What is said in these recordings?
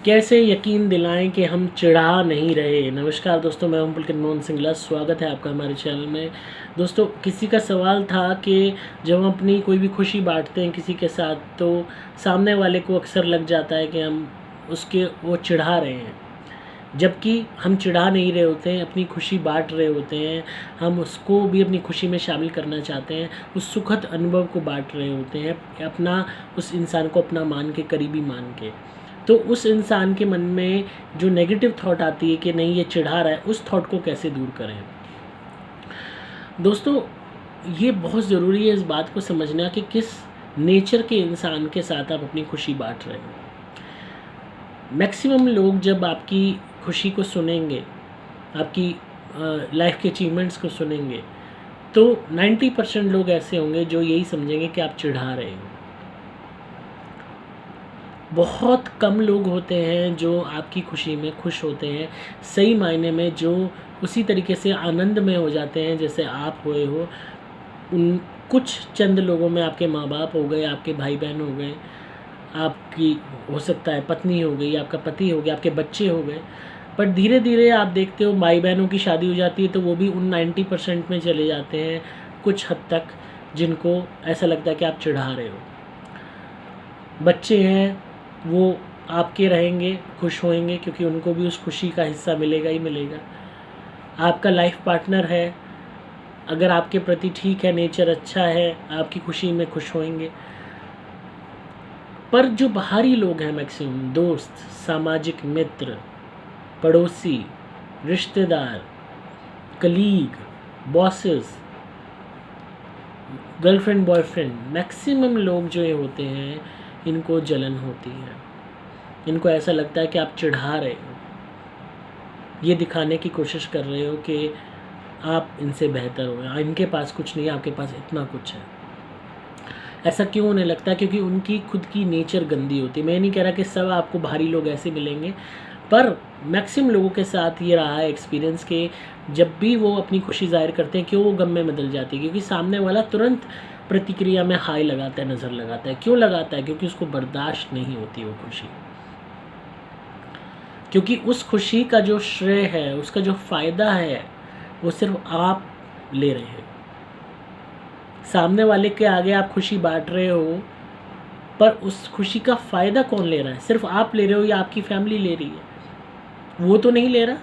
कैसे यकीन दिलाएं कि हम चिढ़ा नहीं रहे। नमस्कार दोस्तों, मैं हूं पुलकित मोहन सिंगला। स्वागत है आपका हमारे चैनल में। दोस्तों, किसी का सवाल था कि जब हम अपनी कोई भी खुशी बांटते हैं किसी के साथ, तो सामने वाले को अक्सर लग जाता है कि हम उसके वो चिढ़ा रहे हैं, जबकि हम चिढ़ा नहीं रहे होते हैं, अपनी खुशी बांट रहे होते हैं। हम उसको भी अपनी खुशी में शामिल करना चाहते हैं, उस सुखद अनुभव को बांट रहे होते हैं, अपना उस इंसान को अपना मान के, करीबी मान के। तो उस इंसान के मन में जो नेगेटिव थॉट आती है कि नहीं ये चिढ़ा रहा है, उस थॉट को कैसे दूर करें। दोस्तों, ये बहुत ज़रूरी है इस बात को समझना कि किस नेचर के इंसान के साथ आप अपनी खुशी बांट रहे हैं। मैक्सिमम लोग जब आपकी खुशी को सुनेंगे, आपकी लाइफ के अचीवमेंट्स को सुनेंगे, तो 90% लोग ऐसे होंगे जो यही समझेंगे कि आप चिढ़ा रहे हो। बहुत कम लोग होते हैं जो आपकी खुशी में खुश होते हैं, सही मायने में जो उसी तरीके से आनंद में हो जाते हैं जैसे आप हुए हो। उन कुछ चंद लोगों में आपके माँ बाप हो गए, आपके भाई बहन हो गए, आपकी हो सकता है पत्नी हो गई, आपका पति हो गया, आपके बच्चे हो गए। पर धीरे धीरे आप देखते हो भाई बहनों की शादी हो जाती है तो वो भी उन 90% में चले जाते हैं कुछ हद तक, जिनको ऐसा लगता है कि आप चिढ़ा रहे हो। बच्चे हैं, वो आपके रहेंगे, खुश होएंगे, क्योंकि उनको भी उस खुशी का हिस्सा मिलेगा ही मिलेगा। आपका लाइफ पार्टनर है, अगर आपके प्रति ठीक है, नेचर अच्छा है, आपकी खुशी में खुश होएंगे। पर जो बाहरी लोग हैं, मैक्सिमम दोस्त, सामाजिक मित्र, पड़ोसी, रिश्तेदार, colleague, bosses, girlfriend, boyfriend, maximum लोग जो ये होते हैं, इनको जलन होती है। इनको ऐसा लगता है कि आप चिढ़ा रहे हो, ये दिखाने की कोशिश कर रहे हो कि आप इनसे बेहतर हो, इनके पास कुछ नहीं है, आपके पास इतना कुछ है। ऐसा क्यों उन्हें लगता है? क्योंकि उनकी खुद की नेचर गंदी होती है। मैं नहीं कह रहा कि सब आपको बाहरी लोग ऐसे मिलेंगे, पर मैक्सिमम लोगों के साथ ये रहा है एक्सपीरियंस कि जब भी वो अपनी खुशी जाहिर करते हैं, क्यों वो गम में बदल जाती है, क्योंकि सामने वाला तुरंत प्रतिक्रिया में हाई लगाता है, नज़र लगाता है। क्यों लगाता है? क्योंकि उसको बर्दाश्त नहीं होती वो खुशी, क्योंकि उस खुशी का जो श्रेय है, उसका जो फ़ायदा है, वो सिर्फ आप ले रहे हो। सामने वाले के आगे आप खुशी बांट रहे हो, पर उस खुशी का फ़ायदा कौन ले रहा है? सिर्फ आप ले रहे हो या आपकी फैमिली ले रही है? वो तो नहीं ले रहा।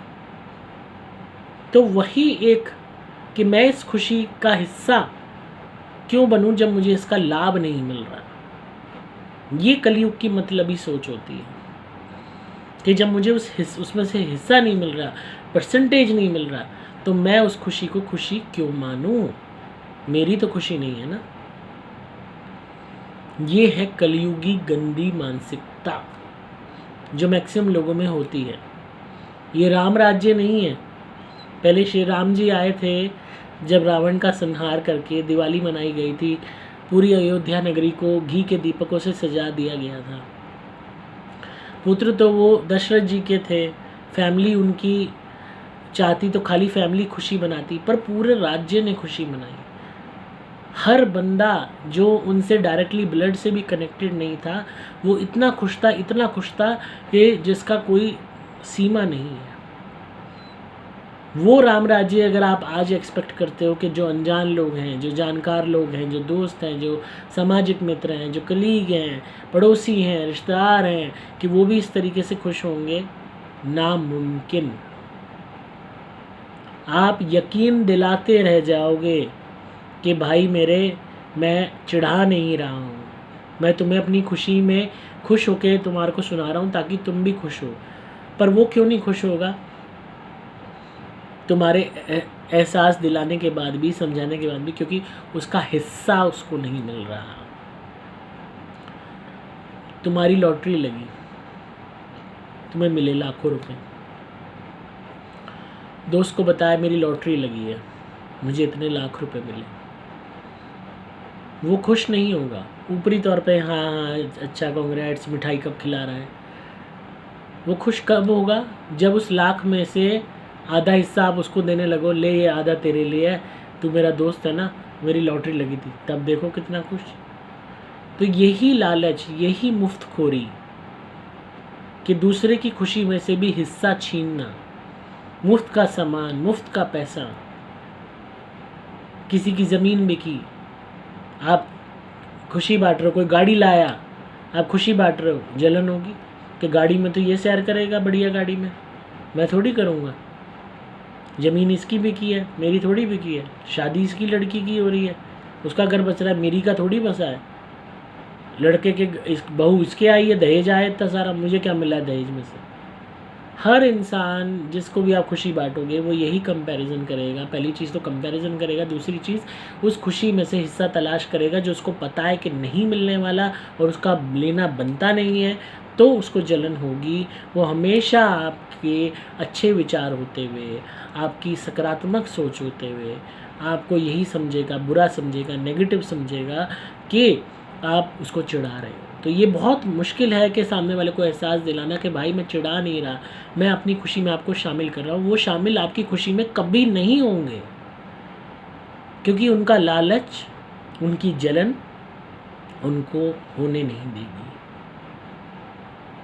तो वही एक कि मैं इस खुशी का हिस्सा क्यों बनूं जब मुझे इसका लाभ नहीं मिल रहा। ये कलयुग की मतलबी सोच होती है कि जब मुझे उसमें से हिस्सा नहीं मिल रहा, परसेंटेज नहीं मिल रहा, तो मैं उस खुशी को खुशी क्यों मानूं? मेरी तो खुशी नहीं है ना। ये है कलयुगी गंदी मानसिकता जो मैक्सिमम लोगों में होती है। ये राम राज्य नहीं है। पहले श्री राम जी आए थे, जब रावण का संहार करके दिवाली मनाई गई थी, पूरी अयोध्या नगरी को घी के दीपकों से सजा दिया गया था। पुत्र तो वो दशरथ जी के थे, फैमिली उनकी चाहती तो खाली फैमिली खुशी मनाती, पर पूरे राज्य ने खुशी मनाई। हर बंदा जो उनसे डायरेक्टली ब्लड से भी कनेक्टेड नहीं था, वो इतना खुश था, इतना खुश था कि जिसका कोई सीमा नहीं है। वो राम राज्य अगर आप आज एक्सपेक्ट करते हो कि जो अनजान लोग हैं, जो जानकार लोग हैं, जो दोस्त हैं, जो सामाजिक मित्र हैं, जो कलीग हैं, पड़ोसी हैं, रिश्तेदार हैं, कि वो भी इस तरीके से खुश होंगे, नामुमकिन। आप यकीन दिलाते रह जाओगे कि भाई मेरे, मैं चिढ़ा नहीं रहा हूँ, मैं तुम्हें अपनी खुशी में खुश होकर तुम्हारे को सुना रहा हूँ ताकि तुम भी खुश हो। पर वो क्यों नहीं खुश होगा? तुम्हारे एहसास दिलाने के बाद भी, समझाने के बाद भी, क्योंकि उसका हिस्सा उसको नहीं मिल रहा। तुम्हारी लॉटरी लगी, तुम्हें मिले लाखों रुपए। दोस्त को बताया मेरी लॉटरी लगी है, मुझे इतने लाख रुपए मिले। वो खुश नहीं होगा। ऊपरी तौर पे हाँ हाँ अच्छा, कांग्रेट्स, मिठाई कब खिला रहा है। वो खुश कब होगा? जब उस लाख में से आधा हिस्सा आप उसको देने लगो, ले ये आधा तेरे लिए है, तू मेरा दोस्त है ना, मेरी लॉटरी लगी थी, तब देखो कितना खुश। तो यही लालच, यही मुफ्तखोरी कि दूसरे की खुशी में से भी हिस्सा छीनना, मुफ्त का सामान, मुफ्त का पैसा, किसी की ज़मीन बिकी, आप खुशी बांट रहे हो, कोई गाड़ी लाया, आप खुशी बांट रहे हो, जलन होगी कि गाड़ी में तो ये सैर करेगा, बढ़िया गाड़ी में, मैं थोड़ी करूँगा। ज़मीन इसकी बिकी है, मेरी थोड़ी बिकी है। शादी इसकी लड़की की हो रही है, उसका घर बच रहा है, मेरी का थोड़ी बसा है। लड़के के बहू इसके आई है, दहेज आया इतना सारा, मुझे क्या मिला है दहेज में से। हर इंसान जिसको भी आप खुशी बांटोगे वो यही कंपैरिजन करेगा। पहली चीज़ तो कंपैरिजन करेगा, दूसरी चीज़ उस खुशी में से हिस्सा तलाश करेगा जो उसको पता है कि नहीं मिलने वाला और उसका लेना बनता नहीं है, तो उसको जलन होगी। वो हमेशा आपके अच्छे विचार होते हुए, आपकी सकारात्मक सोच होते हुए आपको यही समझेगा, बुरा समझेगा, नेगेटिव समझेगा कि आप उसको चिढ़ा रहे हो। तो ये बहुत मुश्किल है कि सामने वाले को एहसास दिलाना कि भाई मैं चिढ़ा नहीं रहा, मैं अपनी खुशी में आपको शामिल कर रहा हूँ। वो शामिल आपकी खुशी में कभी नहीं होंगे, क्योंकि उनका लालच, उनकी जलन उनको होने नहीं देगी।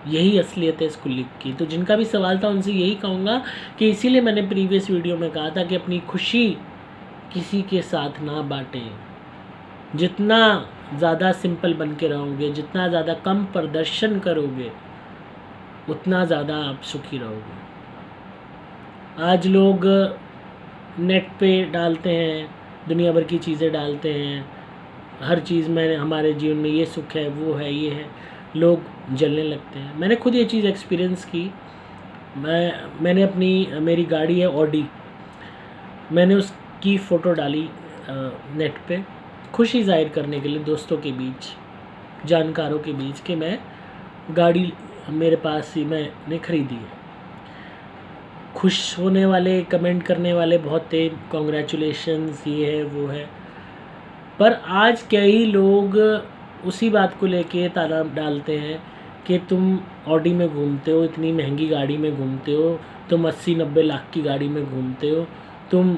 यही असलियत है इस कुल्ली की। तो जिनका भी सवाल था उनसे यही कहूँगा कि इसीलिए मैंने प्रीवियस वीडियो में कहा था कि अपनी खुशी किसी के साथ ना बांटें। जितना ज़्यादा सिंपल बन के रहोगे, जितना ज़्यादा कम प्रदर्शन करोगे, उतना ज़्यादा आप सुखी रहोगे। आज लोग नेट पे डालते हैं, दुनिया भर की चीज़ें डालते हैं, हर चीज़ में हमारे जीवन में ये सुख है, वो है, ये है, लोग जलने लगते हैं। मैंने खुद ये चीज़ एक्सपीरियंस की। मैंने मेरी गाड़ी है ऑडी, मैंने उसकी फ़ोटो डाली नेट पे खुशी जाहिर करने के लिए दोस्तों के बीच, जानकारों के बीच कि मैं गाड़ी मेरे पास ही मैंने ख़रीदी है। खुश होने वाले, कमेंट करने वाले बहुत थे, कॉन्ग्रेचुलेशंस, ये है वो है। पर आज कई लोग उसी बात को लेके ताना डालते हैं कि तुम ऑडी में घूमते हो, इतनी महंगी गाड़ी में घूमते हो, तुम 80-90 लाख की गाड़ी में घूमते हो, तुम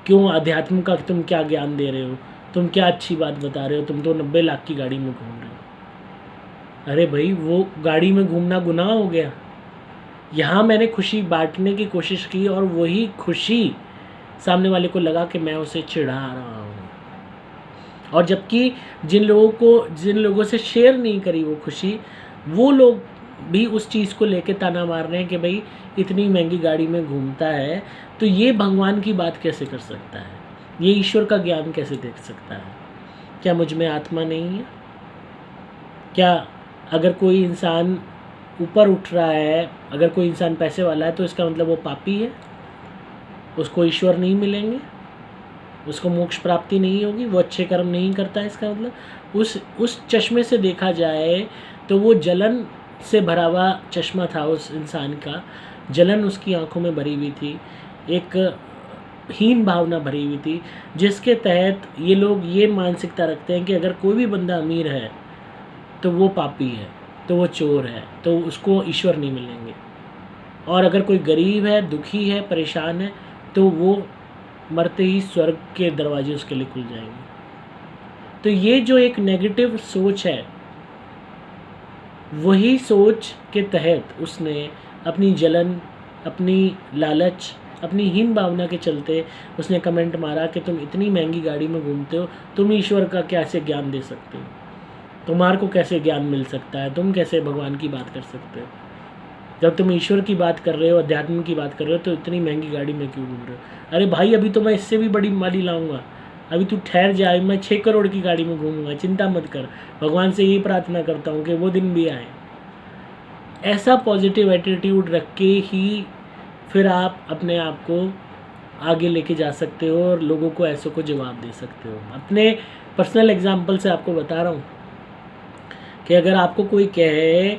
क्यों अध्यात्म का तुम क्या ज्ञान दे रहे हो, तुम क्या अच्छी बात बता रहे हो, तुम तो 90 लाख की गाड़ी में घूम रहे हो। अरे भाई, वो गाड़ी में घूमना गुनाह हो गया? यहाँ मैंने खुशी बांटने की कोशिश की और वही खुशी सामने वाले को लगा कि मैं उसे चिढ़ा रहा हूँ। और जबकि जिन लोगों से शेयर नहीं करी वो खुशी, वो लोग भी उस चीज़ को लेके ताना मार रहे हैं कि भाई इतनी महंगी गाड़ी में घूमता है तो ये भगवान की बात कैसे कर सकता है, ये ईश्वर का ज्ञान कैसे देख सकता है, क्या मुझ में आत्मा नहीं है? क्या अगर कोई इंसान ऊपर उठ रहा है, अगर कोई इंसान पैसे वाला है तो इसका मतलब वो पापी है, उसको ईश्वर नहीं मिलेंगे, उसको मोक्ष प्राप्ति नहीं होगी, वो अच्छे कर्म नहीं करता है? इसका मतलब उस चश्मे से देखा जाए तो वो जलन से भरा हुआ चश्मा था उस इंसान का। जलन उसकी आंखों में भरी हुई थी, एक हीन भावना भरी हुई थी, जिसके तहत ये लोग ये मानसिकता रखते हैं कि अगर कोई भी बंदा अमीर है तो वो पापी है, तो वो चोर है, तो उसको ईश्वर नहीं मिलेंगे। और अगर कोई गरीब है, दुखी है, परेशान है, तो वो मरते ही स्वर्ग के दरवाजे उसके लिए खुल जाएंगे। तो ये जो एक नेगेटिव सोच है, वही सोच के तहत उसने अपनी जलन, अपनी लालच, अपनी हीन भावना के चलते उसने कमेंट मारा कि तुम इतनी महंगी गाड़ी में घूमते हो, तुम ईश्वर का कैसे ज्ञान दे सकते हो, तुम्हारे को कैसे ज्ञान मिल सकता है, तुम कैसे भगवान की बात कर सकते हो? जब तुम ईश्वर की बात कर रहे हो, अध्यात्म की बात कर रहे हो, तो इतनी महंगी गाड़ी में क्यों घूम रहे हो? अरे भाई, अभी तो मैं इससे भी बड़ी माली लाऊंगा, अभी तू ठहर जाए, मैं 6 करोड़ की गाड़ी में घूमूंगा, चिंता मत कर। भगवान से यही प्रार्थना करता हूँ कि वो दिन भी आए। ऐसा पॉजिटिव एटीट्यूड रख के ही फिर आप अपने आप को आगे लेके जा सकते हो और लोगों को ऐसों को जवाब दे सकते हो। अपने पर्सनल एग्जांपल से आपको बता रहा हूँ कि अगर आपको कोई कहे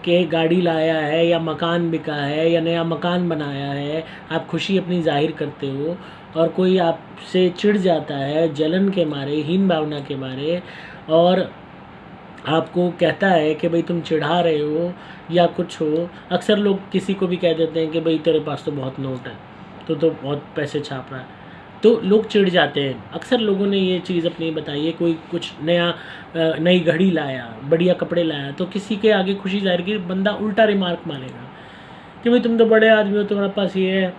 कि गाड़ी लाया है या मकान बिका है या नया मकान बनाया है, आप खुशी अपनी जाहिर करते हो, और कोई आपसे चिढ़ जाता है जलन के मारे, हीन भावना के मारे, और आपको कहता है कि भाई तुम चिढ़ा रहे हो या कुछ हो। अक्सर लोग किसी को भी कह देते हैं कि भाई तेरे पास तो बहुत नोट है, तो बहुत पैसे छाप रहा है। तो लोग चिढ़ जाते हैं। अक्सर लोगों ने ये चीज़ अपनी बताई है, कोई कुछ नई घड़ी लाया, बढ़िया कपड़े लाया, तो किसी के आगे खुशी ज़ाहिर की बंदा उल्टा रिमार्क मारेगा कि भाई तुम तो बड़े आदमी हो, तुम्हारे पास ये है,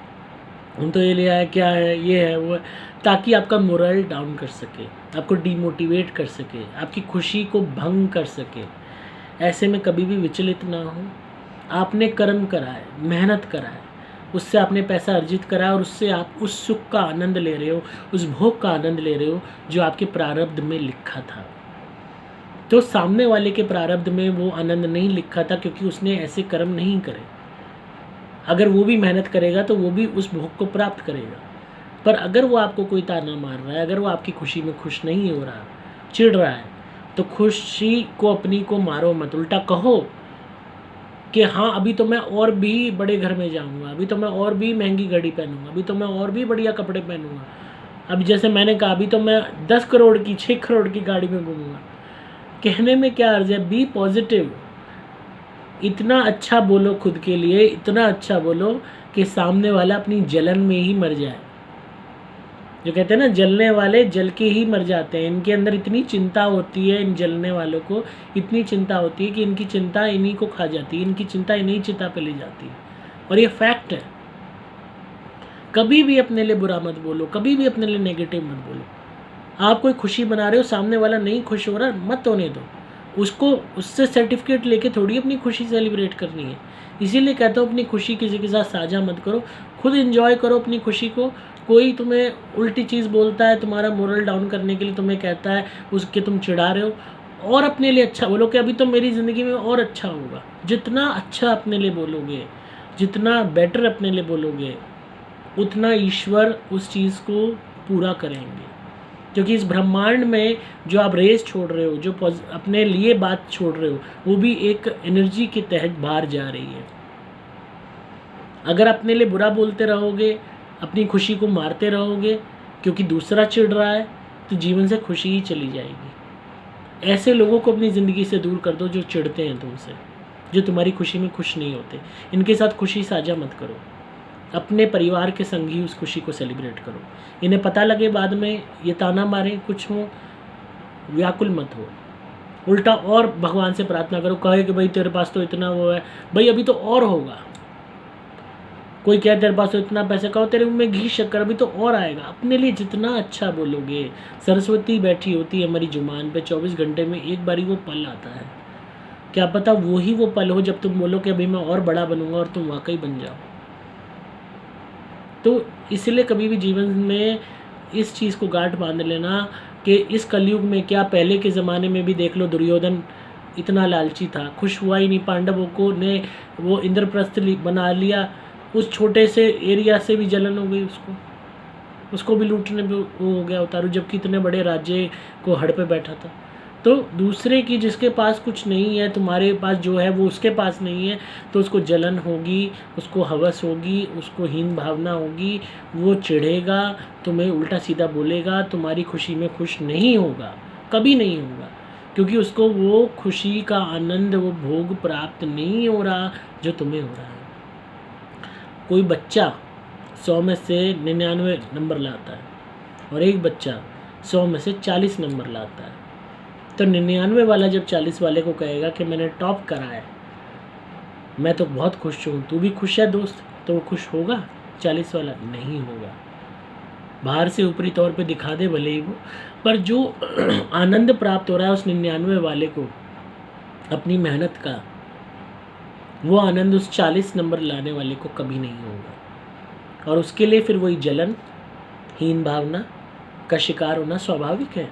हम तो ये लिया है, क्या है, ये है, वो है, ताकि आपका मोरल डाउन कर सके, आपको डीमोटिवेट कर सके, आपकी खुशी को भंग कर सके। ऐसे में कभी भी विचलित ना हो। आपने कर्म करा है, मेहनत करा है, उससे आपने पैसा अर्जित करा और उससे आप उस सुख का आनंद ले रहे हो, उस भोग का आनंद ले रहे हो जो आपके प्रारब्ध में लिखा था। तो सामने वाले के प्रारब्ध में वो आनंद नहीं लिखा था, क्योंकि उसने ऐसे कर्म नहीं करे। अगर वो भी मेहनत करेगा तो वो भी उस भोग को प्राप्त करेगा। पर अगर वो आपको कोई ताना मार रहा है, अगर वो आपकी खुशी में खुश नहीं हो रहा, चिढ़ रहा है, तो खुशी को अपनी को मारो मत, उल्टा कहो कि हाँ अभी तो मैं और भी बड़े घर में जाऊंगा, अभी तो मैं और भी महंगी घड़ी पहनूंगा, अभी तो मैं और भी बढ़िया कपड़े पहनूंगा, अब जैसे मैंने कहा अभी तो मैं 10 करोड़ की 6 करोड़ की गाड़ी में घूमूंगा। कहने में क्या अर्ज है, बी पॉजिटिव। इतना अच्छा बोलो खुद के लिए, इतना अच्छा बोलो कि सामने वाला अपनी जलन में ही मर जाए। जो कहते हैं ना, जलने वाले जल के ही मर जाते हैं। इनके अंदर इतनी चिंता होती है, इन जलने वालों को इतनी चिंता होती है कि इनकी चिंता इन्हीं को खा जाती है, इनकी चिंता इन्हीं चिता पे ले जाती है। और ये फैक्ट है। कभी भी अपने लिए बुरा मत बोलो, कभी भी अपने लिए नेगेटिव मत बोलो। आप कोई खुशी बना रहे हो, सामने वाला नहीं खुश हो रहा, मत होने दो उसको। उससे सर्टिफिकेट लेके थोड़ी अपनी खुशी सेलिब्रेट करनी है। इसीलिए कहता हूँ अपनी खुशी किसी के साथ साझा मत करो, खुद एंजॉय करो अपनी खुशी को। कोई तुम्हें उल्टी चीज़ बोलता है, तुम्हारा मोरल डाउन करने के लिए तुम्हें कहता है, उसके तुम चिढ़ा रहे हो, और अपने लिए अच्छा बोलो कि अभी तो मेरी ज़िंदगी में और अच्छा होगा। जितना अच्छा अपने लिए बोलोगे, जितना बेटर अपने लिए बोलोगे, उतना ईश्वर उस चीज़ को पूरा करेंगे। क्योंकि इस ब्रह्मांड में जो आप रेस छोड़ रहे हो, जो अपने लिए बात छोड़ रहे हो, वो भी एक एनर्जी के तहत बाहर जा रही है। अगर अपने लिए बुरा बोलते रहोगे, अपनी खुशी को मारते रहोगे क्योंकि दूसरा चिढ़ रहा है, तो जीवन से खुशी ही चली जाएगी। ऐसे लोगों को अपनी ज़िंदगी से दूर कर दो जो चिढ़ते हैं तुमसे, जो तुम्हारी खुशी में खुश नहीं होते। इनके साथ खुशी साझा मत करो, अपने परिवार के संग ही उस खुशी को सेलिब्रेट करो। इन्हें पता लगे बाद में ये ताना मारे, कुछ हो, व्याकुल मत हो। उल्टा और भगवान से प्रार्थना करो, कहे कि भाई तेरे पास तो इतना वो है, भाई अभी तो और होगा। कोई कहे तेरे पास तो इतना पैसा, कहो तेरे मुँह में घी शक्कर, अभी तो और आएगा। अपने लिए जितना अच्छा बोलोगे, सरस्वती बैठी होती है हमारी जुबान पे, 24 घंटे में एक बारी वो पल आता है। क्या पता वही वो पल हो जब तुम बोलो कि अभी मैं और बड़ा बनूंगा, और तुम वाकई बन जाओ। तो इसलिए कभी भी जीवन में इस चीज़ को गांठ बांध लेना कि इस कलयुग में क्या, पहले के ज़माने में भी देख लो, दुर्योधन इतना लालची था, खुश हुआ ही नहीं। पांडवों को ने वो इंद्रप्रस्थ बना लिया, उस छोटे से एरिया से भी जलन हो गई उसको भी लूटने पे वो हो गया उतारू, जबकि इतने बड़े राज्य को हड़ पे बैठा था। तो दूसरे की, जिसके पास कुछ नहीं है, तुम्हारे पास जो है वो उसके पास नहीं है, तो उसको जलन होगी, उसको हवस होगी, उसको हीन भावना होगी, वो चिढ़ेगा, तुम्हें उल्टा सीधा बोलेगा, तुम्हारी खुशी में खुश नहीं होगा, कभी नहीं होगा, क्योंकि उसको वो खुशी का आनंद, वो भोग प्राप्त नहीं हो रहा जो तुम्हें हो रहा है। कोई बच्चा 100 में से 99 नंबर लाता है और एक बच्चा 100 में से 40 नंबर लाता है, तो 99 वाला जब 40 वाले को कहेगा कि मैंने टॉप करा है, मैं तो बहुत खुश हूँ, तू भी खुश है दोस्त, तो वो खुश होगा? 40 वाला नहीं होगा। बाहर से ऊपरी तौर पे दिखा दे भले ही वो, पर जो आनंद प्राप्त हो रहा है उस 99 वाले को अपनी मेहनत का, वो आनंद उस 40 नंबर लाने वाले को कभी नहीं होगा। और उसके लिए फिर वही जलन, हीन भावना का शिकार होना स्वाभाविक है।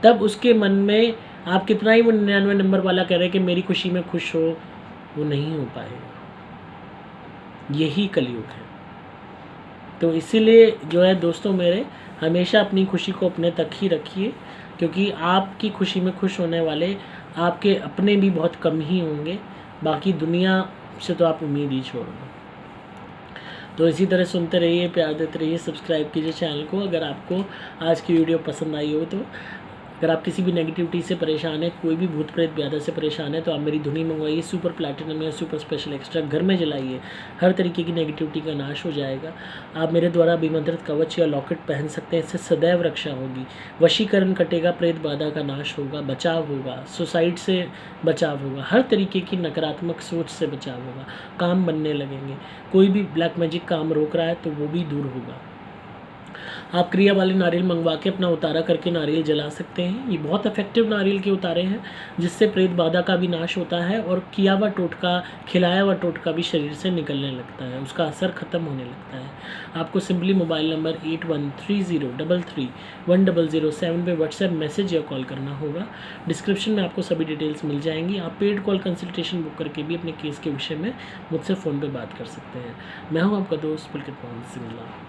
तब उसके मन में आप कितना ही वो 99 नंबर वाला कह रहे हैं कि मेरी खुशी में खुश हो, वो नहीं हो पाएगा। यही कलयुग है। तो इसीलिए जो है दोस्तों मेरे, हमेशा अपनी खुशी को अपने तक ही रखिए, क्योंकि आपकी खुशी में खुश होने वाले आपके अपने भी बहुत कम ही होंगे, बाकी दुनिया से तो आप उम्मीद ही छोड़ दो। तो इसी तरह सुनते रहिए, प्यार देते रहिए, सब्सक्राइब कीजिए चैनल को। अगर आपको आज की वीडियो पसंद आई हो तो अगर आप किसी भी नेगेटिविटी से परेशान हैं, कोई भी भूत प्रेत ब्याधा से परेशान है, तो आप मेरी धुनी मंगवाइए सुपर प्लैटिनम या सुपर स्पेशल एक्स्ट्रा, घर में जलाइए, हर तरीके की नेगेटिविटी का नाश हो जाएगा। आप मेरे द्वारा अभिमंत्रित कवच या लॉकेट पहन सकते हैं, इससे सदैव रक्षा होगी, वशीकरण कटेगा, प्रेत बाधा का नाश होगा, बचाव होगा, सुसाइड से बचाव होगा, हर तरीके की नकारात्मक सोच से बचाव होगा, काम बनने लगेंगे, कोई भी ब्लैक मैजिक काम रोक रहा है तो वो भी दूर होगा। आप क्रिया वाले नारियल मंगवा के अपना उतारा करके नारियल जला सकते हैं। ये बहुत इफेक्टिव नारियल के उतारे हैं, जिससे प्रेत बाधा का भी नाश होता है और किया हुआ टोटका, खिलाया हुआ टोटका भी शरीर से निकलने लगता है, उसका असर ख़त्म होने लगता है। आपको सिंपली मोबाइल नंबर 8130331007 पे व्हाट्सएप मैसेज या कॉल करना होगा। डिस्क्रिप्शन में आपको सभी डिटेल्स मिल जाएंगी। आप पेड कॉल कंसल्टेशन बुक करके भी अपने केस के विषय में मुझसे फ़ोन पर बात कर सकते हैं। मैं हूँ आपका दोस्त पुलकित मोहम्मद सिंगला।